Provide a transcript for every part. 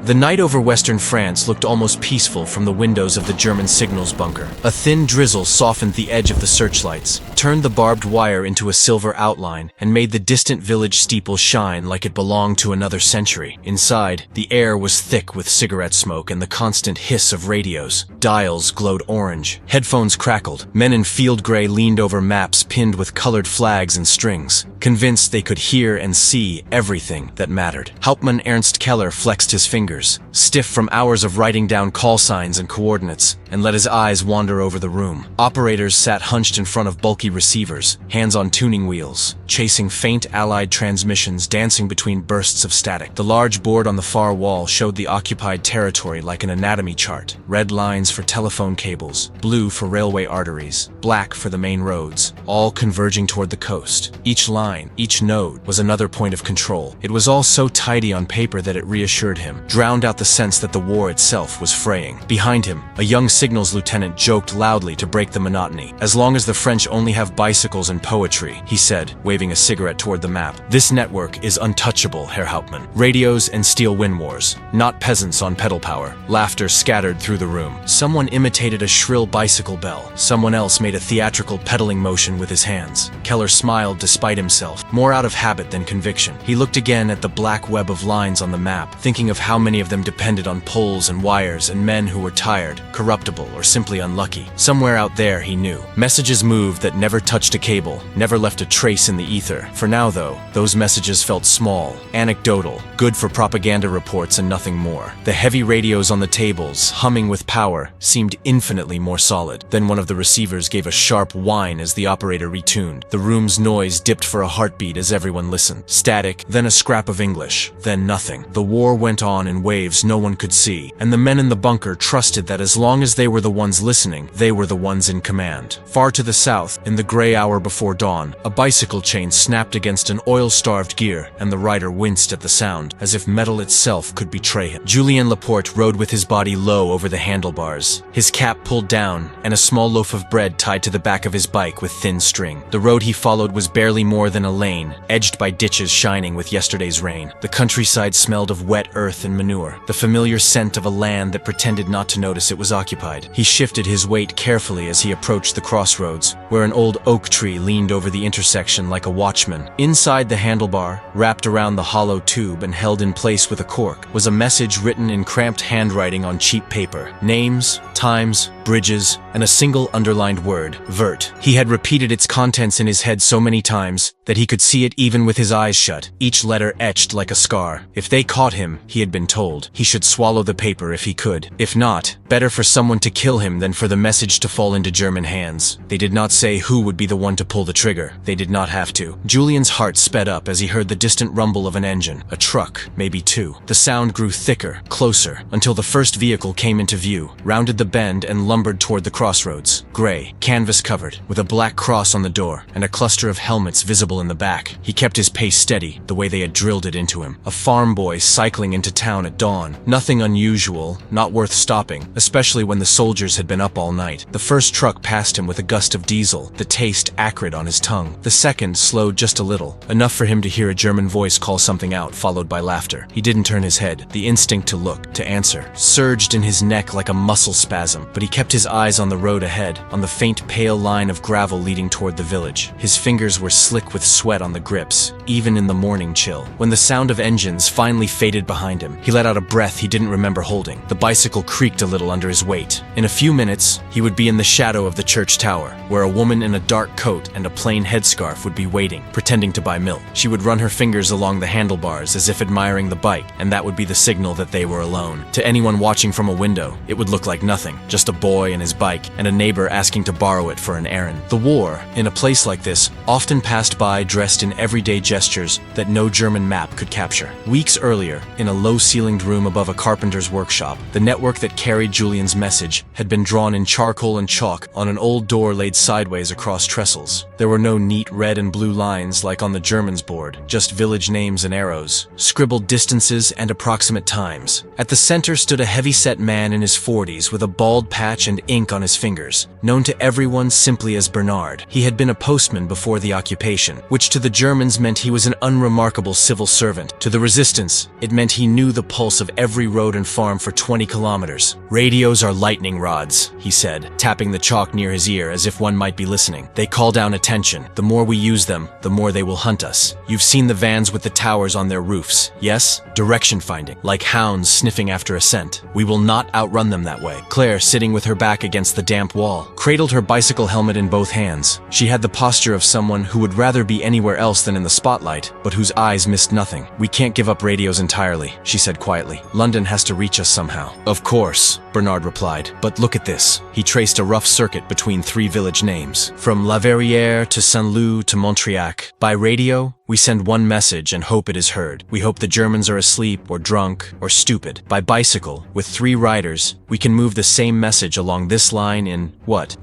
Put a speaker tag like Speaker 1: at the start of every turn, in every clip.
Speaker 1: The night over western France looked almost peaceful from the windows of the German signals bunker. A thin drizzle softened the edge of the searchlights, turned the barbed wire into a silver outline, and made the distant village steeple shine like it belonged to another century. Inside, the air was thick with cigarette smoke and the constant hiss of radios. Dials glowed orange. Headphones crackled. Men in field gray leaned over maps pinned with colored flags and strings, convinced they could hear and see everything that mattered. Hauptmann Ernst Keller flexed his fingers, stiff from hours of writing down call signs and coordinates, and let his eyes wander over the room. Operators sat hunched in front of bulky receivers, hands on tuning wheels, chasing faint Allied transmissions dancing between bursts of static. The large board on the far wall showed the occupied territory like an anatomy chart. Red lines for telephone cables, blue for railway arteries, black for the main roads, all converging toward the coast. Each line, each node, was another point of control. It was all so tidy on paper that it reassured him, drowned out the sense that the war itself was fraying. Behind him, a young signals lieutenant joked loudly to break the monotony. "As long as the French only have bicycles and poetry," he said, waving a cigarette toward the map. "This network is untouchable, Herr Hauptmann. Radios and steel wind wars, not peasants on pedal power." Laughter scattered through the room. Someone imitated a shrill bicycle bell. Someone else made a theatrical pedaling motion with his hands. Keller smiled despite himself, more out of habit than conviction. He looked again at the black web of lines on the map, thinking of how many of them depended on poles and wires and men who were tired, corruptible, or simply unlucky. Somewhere out there, he knew, messages moved that never touched a cable, never left a trace in the ether. For now, though, those messages felt small, anecdotal, good for propaganda reports and nothing more. The heavy radios on the tables, humming with power, seemed infinitely more solid. Then one of the receivers gave a sharp whine as the operator retuned. The room's noise dipped for a heartbeat as everyone listened. Static, then a scrap of English, then nothing. The war went on in waves no one could see, and the men in the bunker trusted that as long as they were the ones listening, they were the ones in command. Far to the south, in the gray hour before dawn, a bicycle chain snapped against an oil-starved gear, and the rider winced at the sound, as if metal itself could betray him. Julien Laporte rode with his body low over the handlebars, his cap pulled down, and a small loaf of bread tied to the back of his bike with thin string. The road he followed was barely more than a lane, edged by ditches shining with yesterday's rain. The countryside smelled of wet earth and manure, the familiar scent of a land that pretended not to notice it was occupied. He shifted his weight carefully as he approached the crossroads, where an old oak tree leaned over the intersection like a watchman. Inside the handlebar, wrapped around the hollow tube and held in place with a cork, was a message written in cramped handwriting on cheap paper. Names, times, bridges, and a single underlined word, Vert. He had repeated its contents in his head so many times that he could see it even with his eyes shut, each letter etched like a scar. If they caught him, he had been told, he should swallow the paper if he could. If not, better for someone to kill him than for the message to fall into German hands. They did not say who would be the one to pull the trigger. They did not have to. Julian's heart sped up as he heard the distant rumble of an engine, a truck, maybe two. The sound grew thicker, closer, until the first vehicle came into view, rounded the bend and lumbered toward the crossroads. Gray, canvas-covered, with a black cross on the door, and a cluster of helmets visible in the back. He kept his pace steady, the way they had drilled it into him. A farm boy cycling into town at dawn. Nothing unusual, not worth stopping, especially when the soldiers had been up all night. The first truck passed him with a gust of diesel, the taste acrid on his tongue. The second slowed just a little, enough for him to hear a German voice call something out, followed by laughter. He didn't turn his head. The instinct to look, to answer, surged in his neck like a muscle spasm, but he kept his eyes on the road ahead, on the faint pale line of gravel leading toward the village. His fingers were slick with sweat on the grips, even in the morning chill. When the sound of engines finally faded behind him, he let out a breath he didn't remember holding. The bicycle creaked a little under his weight. In a few minutes, he would be in the shadow of the church tower, where a woman in a dark coat and a plain headscarf would be waiting, pretending to buy milk. She would run her fingers along the handlebars as if admiring the bike, and that would be the signal that they were alone. To anyone watching from a window, it would look like nothing, just a boy and his bike, and a neighbor asking to borrow it for an errand. The war, in a place like this, often passed by dressed in everyday gestures that no German map could capture. Weeks earlier, in a low-ceilinged room above a carpenter's workshop, the network that carried Julian's message had been drawn in charcoal and chalk on an old door laid sideways across trestles. There were no neat red and blue lines like on the Germans' board, just village names and arrows, scribbled distances and approximate times. At the center stood a heavy-set man in his 40s with a bald patch and ink on his fingers, known to everyone simply as Bernard. He had been a postman before the occupation, which to the Germans meant he he was an unremarkable civil servant. To the resistance, it meant he knew the pulse of every road and farm for 20 kilometers. "Radios are lightning rods," he said, tapping the chalk near his ear as if one might be listening. "They call down attention. The more we use them, the more they will hunt us. You've seen the vans with the towers on their roofs, yes? Direction finding, like hounds sniffing after a scent. We will not outrun them that way." Claire, sitting with her back against the damp wall, cradled her bicycle helmet in both hands. She had the posture of someone who would rather be anywhere else than in the spotlight, but whose eyes missed nothing. "We can't give up radios entirely," she said quietly. "London has to reach us somehow." "Of course," Bernard replied, "but look at this." He traced a rough circuit between 3 village names, from La Verrière to Saint-Lô to Montriac. "By radio, we send one message and hope it is heard. We hope the Germans are asleep or drunk or stupid. By bicycle, with 3 riders, we can move the same message along this line in,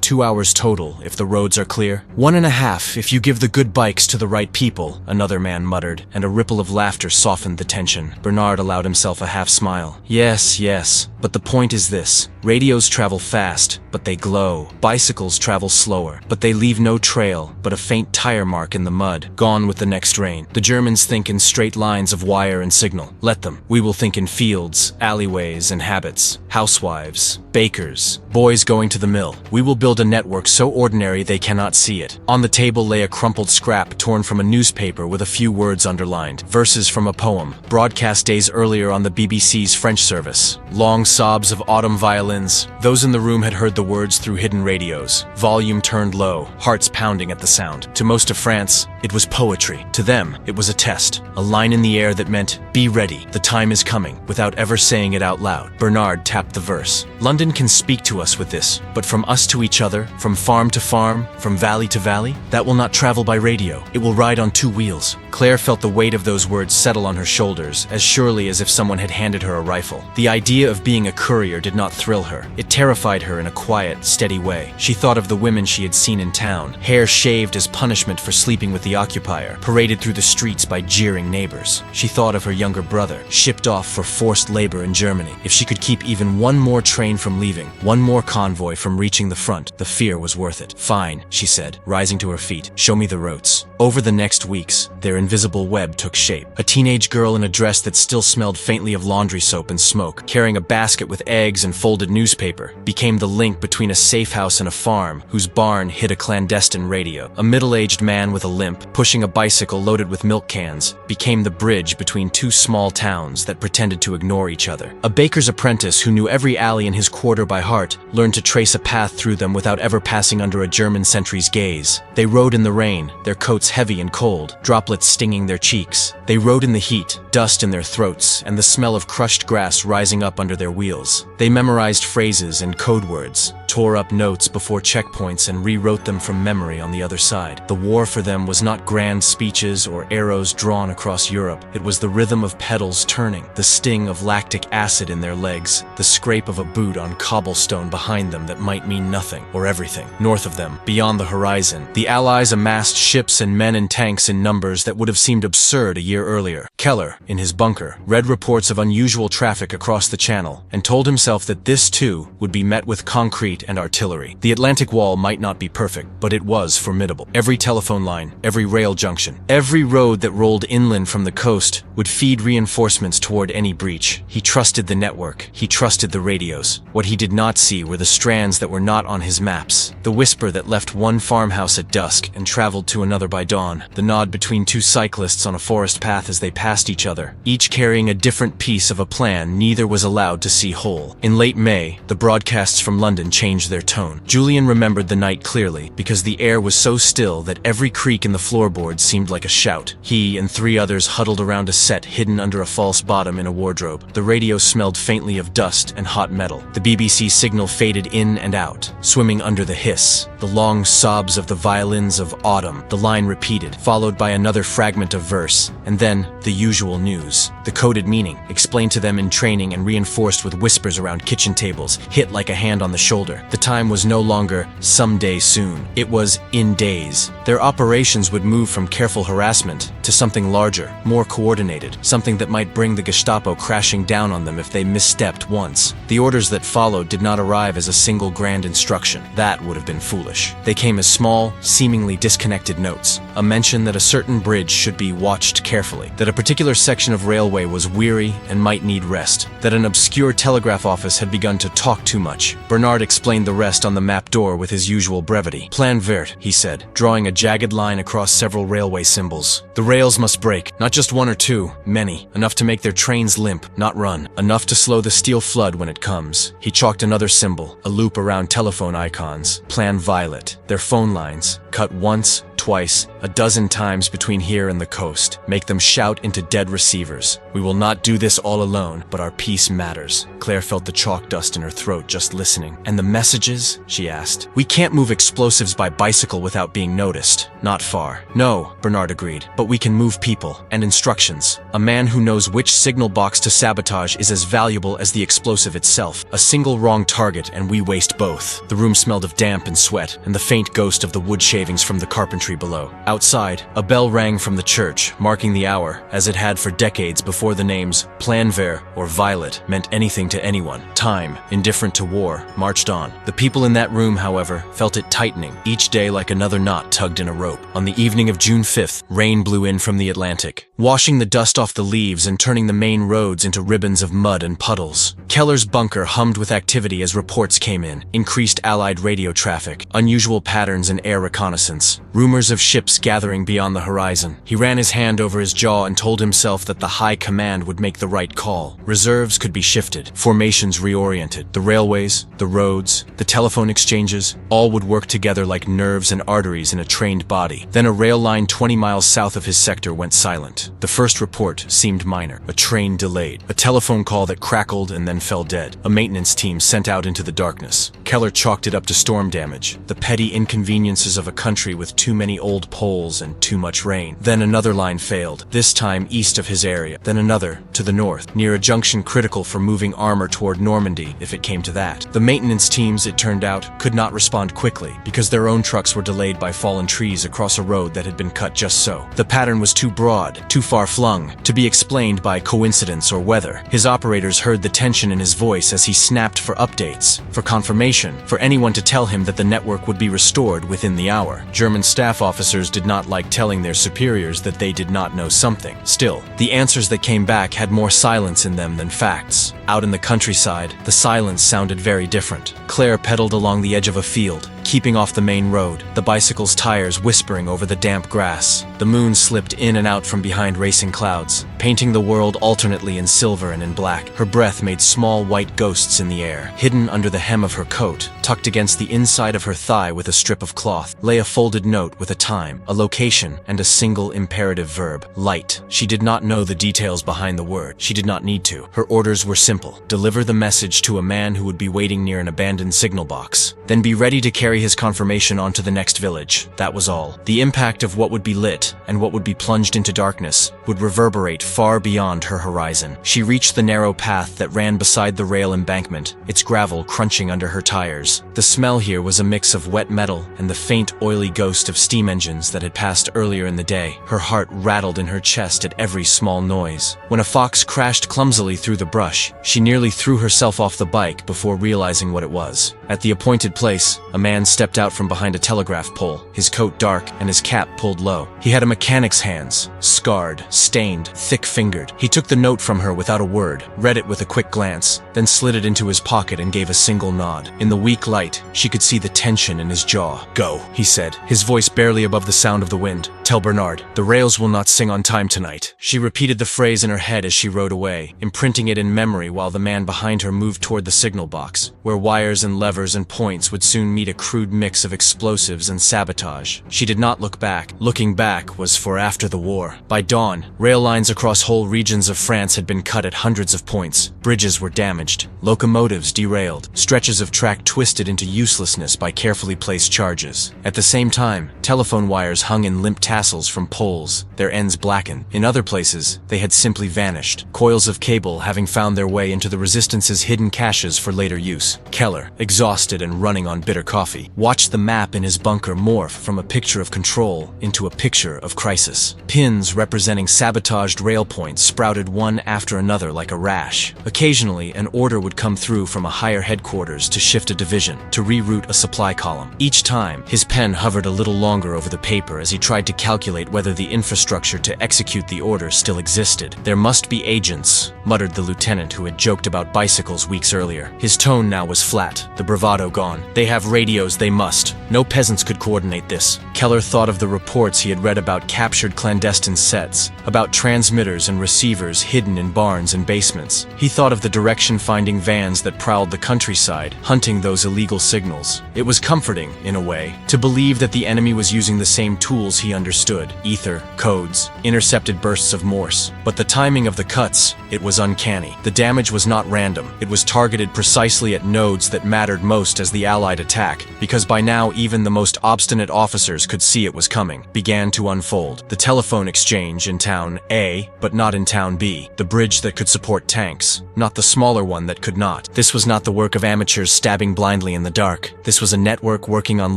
Speaker 1: 2 hours total if the roads are clear?" "1.5 if you give the good bikes to the right people," another man muttered, and a ripple of laughter softened the tension. Bernard allowed himself a half smile. Yes, but the point is this. Radios travel fast, but they glow. Bicycles travel slower, but they leave no trail but a faint tire mark in the mud, gone with the next rain. The Germans think in straight lines of wire and signal. Let them. We will think in fields, alleyways, and habits. Housewives, bakers, boys going to the mill. We will build a network so ordinary they cannot see it. On the table lay a crumpled scrap torn from a newspaper with a few words underlined. Verses from a poem, broadcast days earlier on the BBC's French service. Long sobs of autumn violins. Those in the room had heard the words through hidden radios. Volume turned low, hearts pounding at the sound. To most of France, it was poetry. To them, it was a test. A line in the air that meant, "Be ready, the time is coming," without ever saying it out loud. Bernard tapped the verse. "London can speak to us with this, but from us to each other, from farm to farm, from valley to valley, that will not travel by radio. It will ride on 2 wheels. Claire felt the weight of those words settle on her shoulders, as surely as if someone had handed her a rifle. The idea of being a courier did not thrill her. It terrified her in a quiet, steady way. She thought of the women she had seen in town, hair shaved as punishment for sleeping with the occupier, paraded through the streets by jeering neighbors. She thought of her younger brother, shipped off for forced labor in Germany. If she could keep even one more train from leaving, one more convoy from reaching the front, the fear was worth it. "Fine," she said, rising to her feet. "Show me the routes." Over the next weeks, their invisible web took shape. A teenage girl in a dress that still smelled faintly of laundry soap and smoke, carrying a basket with eggs and folded newspaper, became the link between a safe house and a farm whose barn hid a clandestine radio. A middle-aged man with a limp, pushing a bicycle loaded with milk cans, became the bridge between 2 small towns that pretended to ignore each other. A baker's apprentice who knew every alley in his quarter by heart learned to trace a path through them without ever passing under a German sentry's gaze. They rode in the rain, their coats heavy and cold, droplets stinging their cheeks. They rode in the heat, dust in their throats, and the smell of crushed grass rising up under their wheels. They memorized phrases and code words, tore up notes before checkpoints and rewrote them from memory on the other side. The war for them was not grand speeches or arrows drawn across Europe. It was the rhythm of pedals turning, the sting of lactic acid in their legs, the scrape of a boot on cobblestone behind them that might mean nothing or everything. North of them, beyond the horizon, the Allies amassed ships and men and tanks in numbers that would have seemed absurd a year earlier. Keller, in his bunker, read reports of unusual traffic across the channel and told himself that this too would be met with concrete and artillery. The Atlantic Wall might not be perfect, but it was formidable. Every telephone line, every rail junction, every road that rolled inland from the coast would feed reinforcements toward any breach. He trusted the network. He trusted the radios. What he did not see were the strands that were not on his maps. The whisper that left one farmhouse at dusk and traveled to another by dawn. The nod between 2 cyclists on a forest path as they passed each other, each carrying a different piece of a plan neither was allowed to see whole. In late May, the broadcasts from London changed their tone. Julian remembered the night clearly, because the air was so still that every creak in the floorboards seemed like a shout. He and 3 others huddled around a set hidden under a false bottom in a wardrobe. The radio smelled faintly of dust and hot metal. The BBC signal faded in and out, swimming under the hiss, the long sobs of the violins of autumn. The line repeated, followed by another fragment of verse, and then the usual news. The coded meaning, explained to them in training and reinforced with whispers around kitchen tables, hit like a hand on the shoulder. The time was no longer "someday soon." It was "in days." Their operations would move from careful harassment to something larger, more coordinated, something that might bring the Gestapo crashing down on them if they misstepped once. The orders that followed did not arrive as a single grand instruction. That would have been foolish. They came as small, seemingly disconnected notes. A mention that a certain bridge should be watched carefully, that a particular section of railway was weary and might need rest, that an obscure telegraph office had begun to talk too much. Bernard explained the rest on the map door with his usual brevity. Plan vert, he said, drawing a jagged line across several railway symbols. The rails must break, not just one or two, many, enough to make their trains limp, not run, enough to slow the steel flood when it comes. He chalked another symbol, a loop around telephone icons. Plan violet, their phone lines, cut once, twice, a dozen times between here and the coast. Make them shout into dead receivers. We will not do this all alone, but our peace matters. Claire felt the chalk dust in her throat just listening. And the messages? She asked. We can't move explosives by bicycle without being noticed. Not far. No, Bernard agreed, but we can move people and instructions. A man who knows which signal box to sabotage is as valuable as the explosive itself. A single wrong target and we waste both. The room smelled of damp and sweat and the faint ghost of the wood shavings from the carpentry below. Outside, a bell rang from the church, marking the hour, as it had for decades before the names Plan Vert or Violet meant anything to anyone. Time, indifferent to war, marched on. The people in that room, however, felt it tightening, each day like another knot tugged in a rope. On the evening of June 5th, rain blew in from the Atlantic, washing the dust off the leaves and turning the main roads into ribbons of mud and puddles. Keller's bunker hummed with activity as reports came in, increased Allied radio traffic, unusual patterns in air reconnaissance, rumors of ships gathering beyond the horizon. He ran his hand over his jaw and told himself that the high command would make the right call. Reserves could be shifted, formations reoriented. The railways, the roads, the telephone exchanges, all would work together like nerves and arteries in a trained body. Then a rail line 20 miles south of his sector went silent. The first report seemed minor. A train delayed. A telephone call that crackled and then fell dead. A maintenance team sent out into the darkness. Keller chalked it up to storm damage, the petty inconveniences of a country with too many old poles and too much rain. Then another line failed, this time east of his area. Then another, to the north, near a junction critical for moving armor toward Normandy, if it came to that. The maintenance teams, it turned out, could not respond quickly, because their own trucks were delayed by fallen trees across a road that had been cut just so. The pattern was too broad, too far-flung, to be explained by coincidence or weather. His operators heard the tension in his voice as he snapped for updates, for confirmation, for anyone to tell him that the network would be restored within the hour. German staff officers did not like telling their superiors that they did not know something. Still, the answers that came back had more silence in them than facts. Out in the countryside, the silence sounded very different. Claire pedaled along the edge of a field, keeping off the main road, the bicycle's tires whispering over the damp grass. The moon slipped in and out from behind racing clouds, painting the world alternately in silver and in black. Her breath made small white ghosts in the air. Hidden under the hem of her coat, tucked against the inside of her thigh with a strip of cloth, lay a folded note with a time, a location, and a single imperative verb, light. She did not know the details behind the word. She did not need to. Her orders were simple. Deliver the message to a man who would be waiting near an abandoned signal box. Then be ready to carry his confirmation on to the next village. That was all. The impact of what would be lit and what would be plunged into darkness would reverberate far beyond her horizon. She reached the narrow path that ran beside the rail embankment, its gravel crunching under her tires. The smell here was a mix of wet metal and the faint, oily ghost of steam engines that had passed earlier in the day. Her heart rattled in her chest at every small noise. When a fox crashed clumsily through the brush, she nearly threw herself off the bike before realizing what it was. At the appointed place, a man stepped out from behind a telegraph pole, his coat dark and his cap pulled low. He had a mechanic's hands, scarred, stained, thick-fingered. He took the note from her without a word, read it with a quick glance, then slid it into his pocket and gave a single nod. In the weak light, she could see the tension in his jaw. "Go," he said, his voice barely above the sound of the wind. "Tell Bernard, the rails will not sing on time tonight." She repeated the phrase in her head as she rode away, imprinting it in memory while the man behind her moved toward the signal box, where wires and levers and points would soon meet a crude mix of explosives and sabotage. She did not look back. Looking back was for after the war. By dawn, rail lines across whole regions of France had been cut at hundreds of points. Bridges were damaged, locomotives derailed, stretches of track twisted into uselessness by carefully placed charges. At the same time, telephone wires hung in limp tassels from poles, their ends blackened. In other places, they had simply vanished, coils of cable having found their way into the resistance's hidden caches for later use. Keller, exhausted exhausted and running on bitter coffee, watched the map in his bunker morph from a picture of control into a picture of crisis. Pins representing sabotaged rail points sprouted one after another like a rash. Occasionally, an order would come through from a higher headquarters to shift a division, to reroute a supply column. Each time, his pen hovered a little longer over the paper as he tried to calculate whether the infrastructure to execute the order still existed. "There must be agents," muttered the lieutenant who had joked about bicycles weeks earlier. His tone now was flat, the bravado gone. "They have radios, they must. No peasants could coordinate this." Keller thought of the reports he had read about captured clandestine sets, about transmitters and receivers hidden in barns and basements. He thought of the direction-finding vans that prowled the countryside, hunting those illegal signals. It was comforting, in a way, to believe that the enemy was using the same tools he understood: ether, codes, intercepted bursts of Morse. But the timing of the cuts, it was uncanny. The damage was not random. It was targeted precisely at nodes that mattered most as the Allied attack, because by now even the most obstinate officers could see it was coming, began to unfold. The telephone exchange in Town A, but not in Town B. The bridge that could support tanks, not the smaller one that could not. This was not the work of amateurs stabbing blindly in the dark. This was a network working on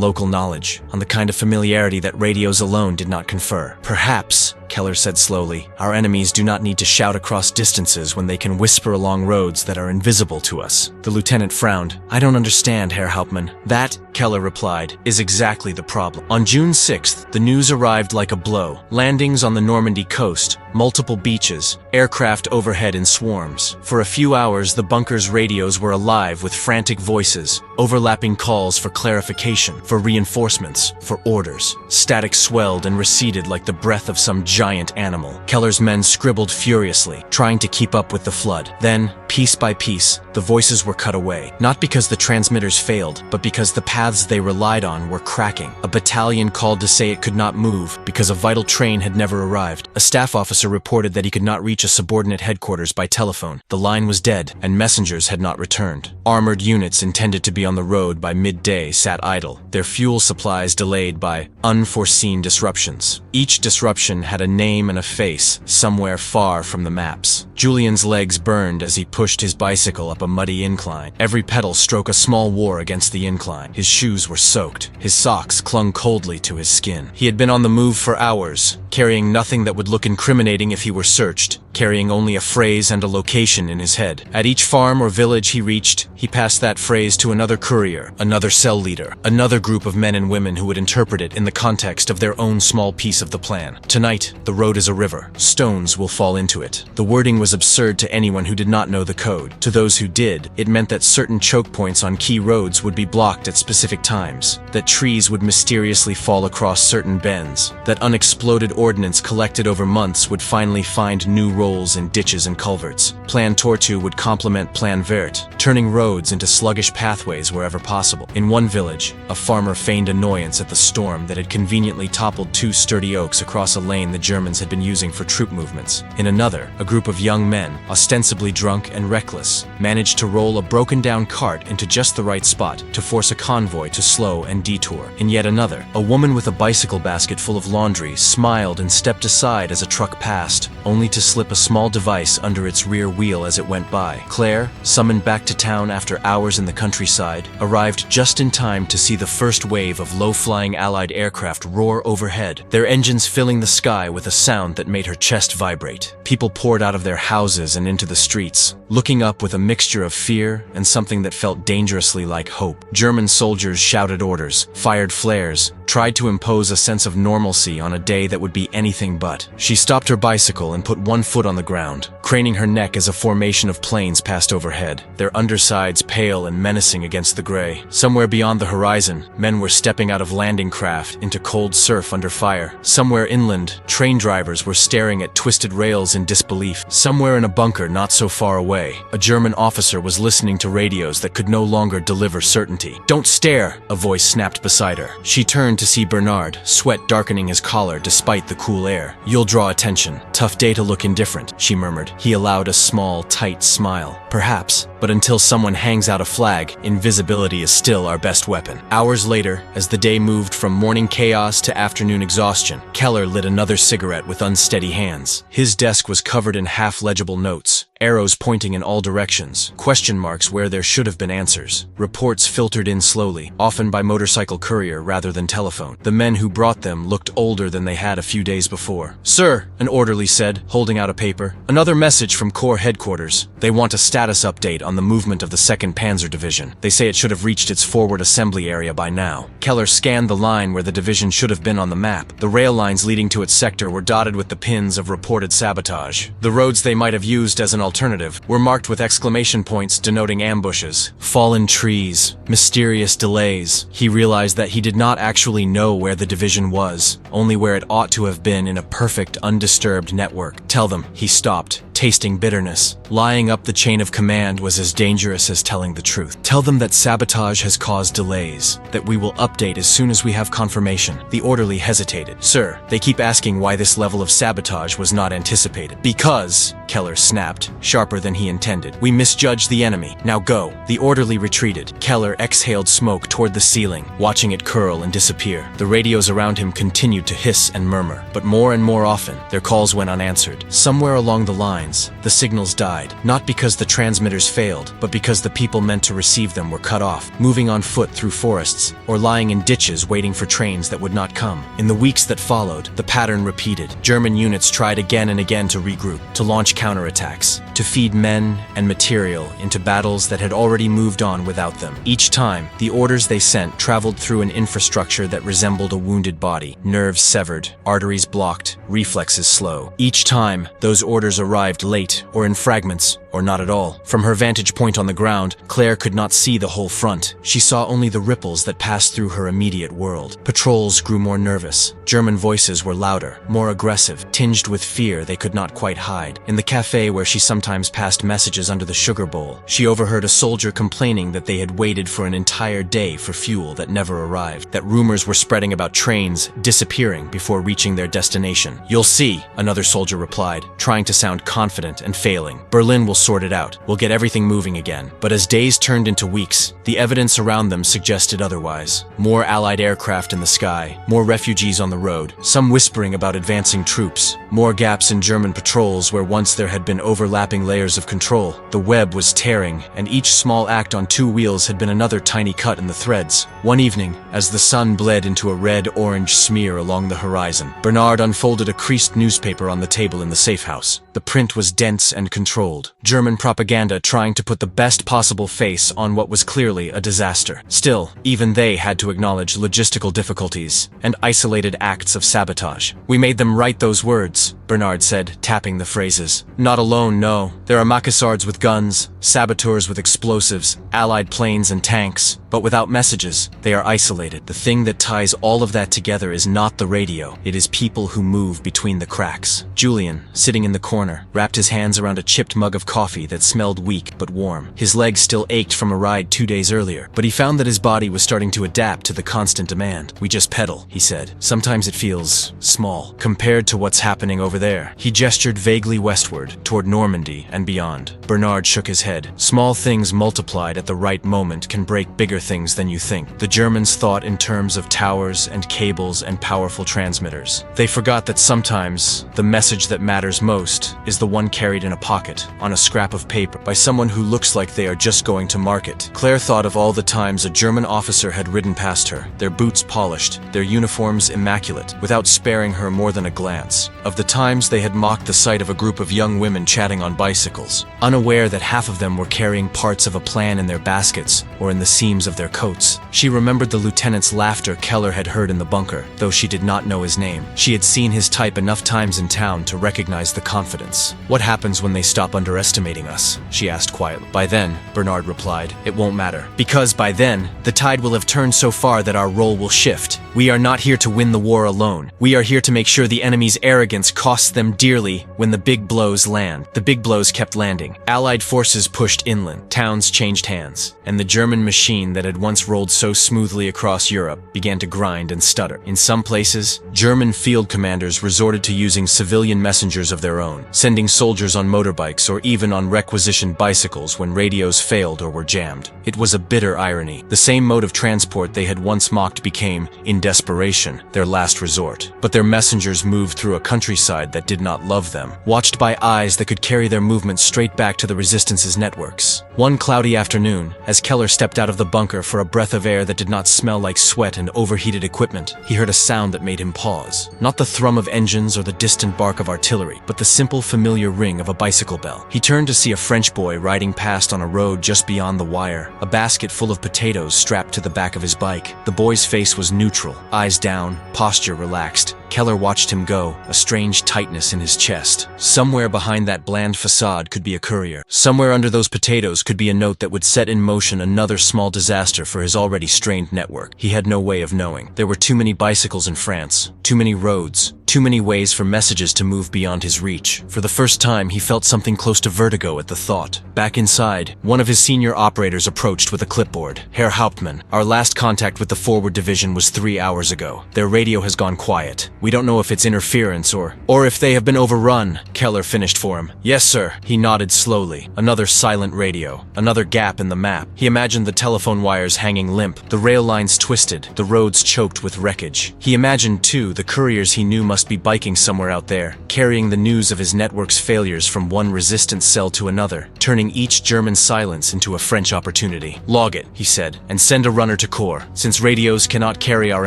Speaker 1: local knowledge, on the kind of familiarity that radios alone did not confer. "Perhaps," Keller said slowly, "our enemies do not need to shout across distances when they can whisper along roads that are invisible to us." The lieutenant frowned. "I don't understand, Herr Hauptmann." "That," Keller replied, "is exactly the problem." On June 6th, the news arrived like a blow. Landings on the Normandy coast, multiple beaches, aircraft overhead in swarms. For a few hours, the bunker's radios were alive with frantic voices, overlapping calls for clarification, for reinforcements, for orders. Static swelled and receded like the breath of some giant animal. Keller's men scribbled furiously, trying to keep up with the flood. Then, piece by piece, the voices were cut away, not because the transmitters failed, but because the paths they relied on were cracking. A battalion called to say it could not move because a vital train had never arrived. A staff officer reported that he could not reach a subordinate headquarters by telephone. The line was dead, and messengers had not returned. Armored units intended to be on the road by midday sat idle, their fuel supplies delayed by unforeseen disruptions. Each disruption had a name and a face, somewhere far from the maps. Julian's legs burned as he pushed his bicycle up a muddy incline. Every pedal struck a small war against the incline. His shoes were soaked. His socks clung coldly to his skin. He had been on the move for hours, carrying nothing that would look incriminating if he were searched, carrying only a phrase and a location in his head. At each farm or village he reached, he passed that phrase to another courier, another cell leader, another group of men and women who would interpret it in the context of their own small piece of the plan. "Tonight, the road is a river. Stones will fall into it." The wording was absurd to anyone who did not know the code. To those who did, it meant that certain choke points on key roads would be blocked at specific times, that trees would mysteriously fall across certain bends, that unexploded ordnance collected over months would finally find new roles in ditches and culverts. Plan Tortue would complement Plan Vert, turning roads into sluggish pathways wherever possible. In one village, a farmer feigned annoyance at the storm that had conveniently toppled two sturdy oaks across a lane the Germans had been using for troop movements. In another, a group of young men, ostensibly drunk and reckless, managed to roll a broken-down cart into just the right spot to force a convoy to slow and detour. In yet another, a woman with a bicycle basket full of laundry smiled and stepped aside as a truck passed, only to slip a small device under its rear wheel as it went by. Claire, summoned back to town after hours in the countryside, arrived just in time to see the first wave of low-flying Allied aircraft roar overhead, their engines filling the sky with a sound that made her chest vibrate. People poured out of their houses and into the streets, looking up with a mixture of fear and something that felt dangerously like hope. German soldiers shouted orders, fired flares, tried to impose a sense of normalcy on a day that would be anything but. She stopped her bicycle and put one foot on the ground, craning her neck as a formation of planes passed overhead, their undersides pale and menacing against the gray. Somewhere beyond the horizon, men were stepping out of landing craft into cold surf under fire. Somewhere inland, train drivers were staring at twisted rails in disbelief. Somewhere in a bunker not so far away, a German officer was listening to radios that could no longer deliver certainty. "Don't stare," a voice snapped beside her. She turned to see Bernard, sweat darkening his collar despite the cool air. "You'll draw attention. Tough day to look indifferent," she murmured. He allowed a small, tight smile. "Perhaps, but until someone hangs out a flag, invisibility is still our best weapon." Hours later, as the day moved from morning chaos to afternoon exhaustion, Keller lit another cigarette with unsteady hands. His desk was covered in half-legible notes, arrows pointing in all directions, question marks where there should have been answers. Reports filtered in slowly, often by motorcycle courier rather than telephone. The men who brought them looked older than they had a few days before. "Sir," an orderly said, holding out a paper. "Another message from Corps headquarters. They want a status update on the movement of the 2nd Panzer Division. They say it should have reached its forward assembly area by now." Keller scanned the line where the division should have been on the map. The rail lines leading to its sector were dotted with the pins of reported sabotage. The roads they might have used as an alternative were marked with exclamation points denoting ambushes, fallen trees, mysterious delays. He realized that he did not actually know where the division was, only where it ought to have been in a perfect, undisturbed network. "Tell them," he stopped, tasting bitterness. Lying up the chain of command was as dangerous as telling the truth. "Tell them that sabotage has caused delays, that we will update as soon as we have confirmation." The orderly hesitated. "Sir, they keep asking why this level of sabotage was not anticipated." "Because," Keller snapped, sharper than he intended, "we misjudged the enemy. Now go." The orderly retreated. Keller exhaled smoke toward the ceiling, watching it curl and disappear. The radios around him continued to hiss and murmur, but more and more often, their calls went unanswered. Somewhere along the lines, the signals died, not because the transmitters failed, but because the people meant to receive them were cut off, moving on foot through forests, or lying in ditches waiting for trains that would not come. In the weeks that followed, the pattern repeated. German units tried again and again to regroup, to launch counterattacks, to feed men and material into battles that had already moved on without them. Each time, the orders they sent traveled through an infrastructure that resembled a wounded body, nerves severed, arteries blocked, reflexes slow. Each time, those orders arrived late or in fragments, or not at all. From her vantage point on the ground, Claire could not see the whole front. She saw only the ripples that passed through her immediate world. Patrols grew more nervous. German voices were louder, more aggressive, tinged with fear they could not quite hide. In the cafe where she sometimes passed messages under the sugar bowl, she overheard a soldier complaining that they had waited for an entire day for fuel that never arrived, that rumors were spreading about trains disappearing before reaching their destination. "You'll see," another soldier replied, trying to sound confident and failing. "Berlin will sort it out. We'll get everything moving again." But as days turned into weeks, the evidence around them suggested otherwise. More Allied aircraft in the sky, more refugees on the road, some whispering about advancing troops, more gaps in German patrols where once there had been overlapping layers of control. The web was tearing, and each small act on two wheels had been another tiny cut in the threads. One evening, as the sun bled into a red-orange smear along the horizon, Bernard unfolded a creased newspaper on the table in the safe house. The print was dense and controlled. German propaganda trying to put the best possible face on what was clearly a disaster. Still, even they had to acknowledge logistical difficulties and isolated acts of sabotage. "We made them write those words," Bernard said, tapping the phrases. "Not alone, no. There are macassards with guns, saboteurs with explosives, Allied planes and tanks, but without messages. They are isolated. The thing that ties all of that together is not the radio. It is people who move between the cracks." Julian, sitting in the corner, wrapped his hands around a chipped mug of coffee that smelled weak but warm. His legs still ached from a ride 2 days earlier, but he found that his body was starting to adapt to the constant demand. "We just pedal," he said. "Sometimes it feels small, compared to what's happening over there." He gestured vaguely westward, toward Normandy and beyond. Bernard shook his head. "Small things multiplied at the right moment can break bigger things than you think." The Germans thought in terms of towers and cables and powerful transmitters. They forgot that sometimes the message that matters most is the one carried in a pocket, on a scrap of paper, by someone who looks like they are just going to market. Claire thought of all the times a German officer had ridden past her, their boots polished, their uniforms immaculate, without sparing her more than a glance. Of the times they had mocked the sight of a group of young women chatting on bicycles, unaware that half of them were carrying parts of a plan in their baskets or in the seams of their coats. She remembered the lieutenant's laughter Keller had heard in the bunker, though she did not know his name. She had seen his type enough times in town to recognize the confidence. "What happens when they stop underestimating us?" she asked quietly. "By then," Bernard replied, "it won't matter. Because by then, the tide will have turned so far that our role will shift. We are not here to win the war alone. We are here to make sure the enemy's arrogance costs them dearly when the big blows land." The big blows kept landing. Allied forces pushed inland, towns changed hands, and the German machine that had once rolled so smoothly across Europe began to grind and stutter. In some places, German field commanders resorted to using civilian messengers of their own, sending soldiers on motorbikes or even on requisitioned bicycles when radios failed or were jammed. It was a bitter irony. The same mode of transport they had once mocked became, in desperation, their last resort. But their messengers moved through a countryside that did not love them, watched by eyes that could carry their movements straight back to the Resistance's networks. One cloudy afternoon, as Keller stepped out of the bunker for a breath of air that did not smell like sweat and overheated equipment, he heard a sound that made him pause. Not the thrum of engines or the distant bark of artillery, but the simple, familiar ring of a bicycle bell. He turned to see a French boy riding past on a road just beyond the wire, a basket full of potatoes strapped to the back of his bike. The boy's face was neutral, eyes down, posture relaxed. Keller watched him go, a strange tightness in his chest. Somewhere behind that bland facade could be a courier. Somewhere under those potatoes could be a note that would set in motion another small disaster for his already strained network. He had no way of knowing. There were too many bicycles in France, too many roads, too many ways for messages to move beyond his reach. For the first time, he felt something close to vertigo at the thought. Back inside, one of his senior operators approached with a clipboard. Herr Hauptmann, our last contact with the forward division was 3 hours ago. Their radio has gone quiet. We don't know if it's interference or if they have been overrun. Keller finished for him. Yes, sir. He nodded slowly. Another silent radio. Another gap in the map. He imagined the telephone wires hanging limp, the rail lines twisted, the roads choked with wreckage. He imagined, too, the couriers he knew must be biking somewhere out there, carrying the news of his network's failures from one resistance cell to another, turning each German silence into a French opportunity. Log it, he said, and send a runner to Cour. Since radios cannot carry our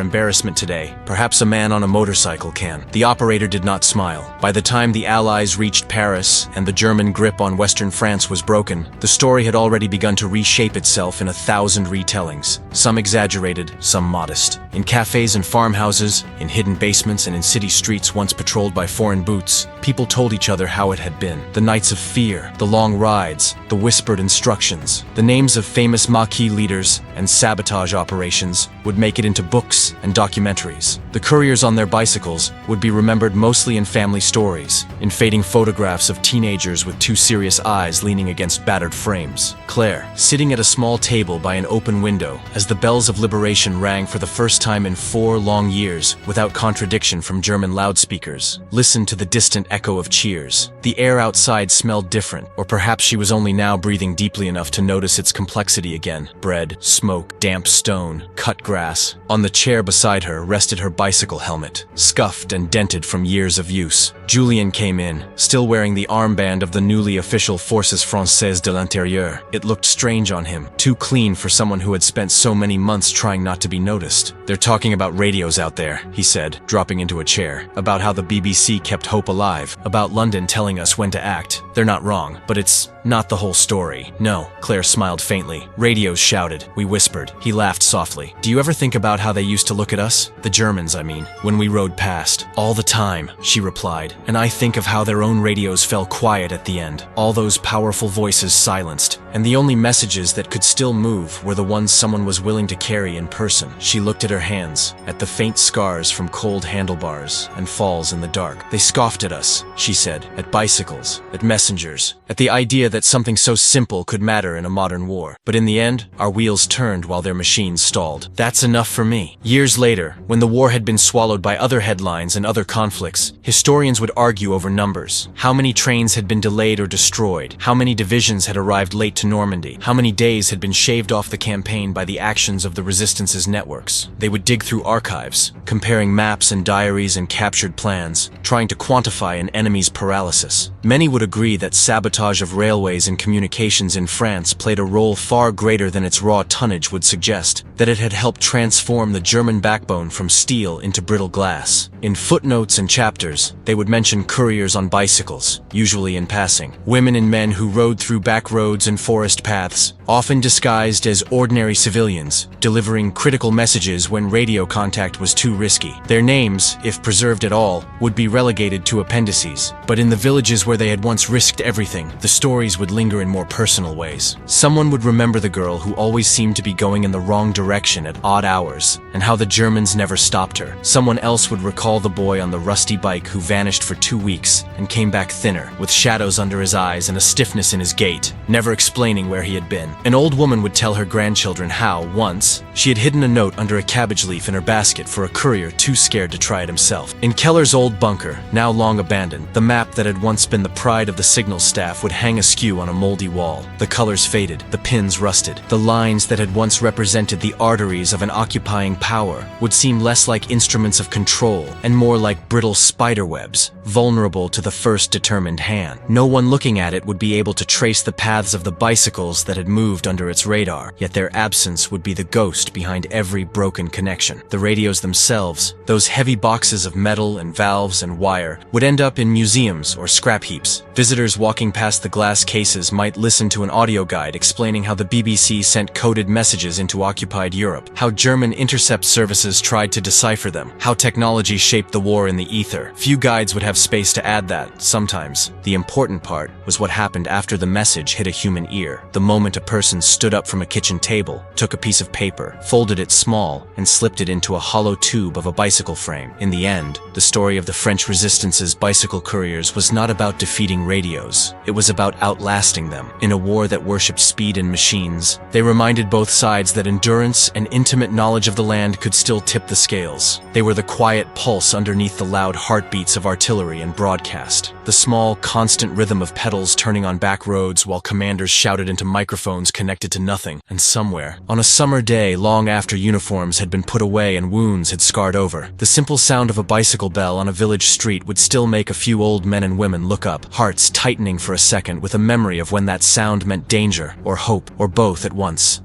Speaker 1: embarrassment today, perhaps a man on a motorcycle can. The operator did not smile. By the time the Allies reached Paris and the German grip on Western France was broken, the story had already begun to reshape itself in 1,000 retellings, some exaggerated, some modest. In cafes and farmhouses, in hidden basements and in city streets once patrolled by foreign boots, people told each other how it had been. The nights of fear, the long rides, the whispered instructions, the names of famous Maquis leaders and sabotage operations would make it into books and documentaries. The couriers on their bicycles would be remembered mostly in family stories, in fading photographs of teenagers with two serious eyes leaning against battered frames. Claire, sitting at a small table by an open window, as the bells of liberation rang for the first time in 4 long years without contradiction from German loudspeakers, listened to the distant echo of cheers. The air outside smelled different, or perhaps she was only now breathing deeply enough to notice its complexity again. Bread, smoke, damp stone, cut grass. On the chair beside her rested her bicycle helmet, scuffed and dented from years of use. Julien came in, still wearing the armband of the newly official Forces Françaises de l'Intérieur. It looked strange on him, too clean for someone who had spent so many months trying not to be noticed. They're talking about radios out there, he said, dropping into a chair. About how the BBC kept hope alive, about London telling us when to act. They're not wrong, but it's not the whole story. No, Claire smiled faintly. Radios shouted. We whispered. He laughed softly. Do you ever think about how they used to look at us? The Germans, I mean, when we rode past. All the time, she replied. And I think of how their own radios fell quiet at the end. All those powerful voices silenced. And the only messages that could still move were the ones someone was willing to carry in person. She looked at her hands, at the faint scars from cold handlebars and falls in the dark. They scoffed at us, she said, at bicycles, at messengers, at the idea that something so simple could matter in a modern war. But in the end, our wheels turned while their machines stalled. That's enough for me. Years later, when the war had been swallowed by other headlines and other conflicts, historians would argue over numbers. How many trains had been delayed or destroyed? How many divisions had arrived late to Normandy? How many days had been shaved off the campaign by the actions of the Resistance's networks? They would dig through archives, comparing maps and diaries and captured plans, trying to quantify an enemy's paralysis. Many would agree that sabotage of railways and communications in France played a role far greater than its raw tonnage would suggest, that it had helped transform the German backbone from steel into brittle glass. In footnotes and chapters, they would mention couriers on bicycles, usually in passing, women and men who rode through back roads and forest paths, often disguised as ordinary civilians, delivering critical messages when radio contact was too risky. Their names, if preserved at all, would be relegated to appendices, but in the villages where they had once risked everything, the stories would linger in more personal ways. Someone would remember the girl who always seemed to be going in the wrong direction at odd hours, and how the Germans never stopped her. Someone else would recall the boy on the rusty bike who vanished for 2 weeks and came back thinner, with shadows under his eyes and a stiffness in his gait, never explaining where he had been. An old woman would tell her grandchildren how, once, she had hidden a note under a cabbage leaf in her basket for a courier too scared to try it himself. In Keller's old bunker, now long abandoned, the map that had once been the pride of the signal staff would hang askew askew on a moldy wall. The colors faded, the pins rusted. The lines that had once represented the arteries of an occupying power would seem less like instruments of control and more like brittle spiderwebs, vulnerable to the first determined hand. No one looking at it would be able to trace the paths of the bicycles that had moved under its radar, yet their absence would be the ghost behind every broken connection. The radios themselves, those heavy boxes of metal and valves and wire, would end up in museums or scrap heaps. Visitors walking past the glass cases might listen to an audio guide explaining how the BBC sent coded messages into occupied Europe, how German intercept services tried to decipher them, how technology shaped the war in the ether. Few guides would have space to add that, sometimes. The important part was what happened after the message hit a human ear. The moment a person stood up from a kitchen table, took a piece of paper, folded it small, and slipped it into a hollow tube of a bicycle frame. In the end, the story of the French Resistance's bicycle couriers was not about defeating radios. It was about outlasting them. In a war that worshipped speed and machines, they reminded both sides that endurance and intimate knowledge of the land could still tip the scales. They were the quiet pulse underneath the loud heartbeats of artillery and broadcast. The small, constant rhythm of pedals turning on back roads while commanders shouted into microphones connected to nothing. And somewhere, on a summer day long after uniforms had been put away and wounds had scarred over, the simple sound of a bicycle bell on a village street would still make a few old men and women look up, hearts tightening for a second with a memory of when that sound meant danger, or hope, or both at once.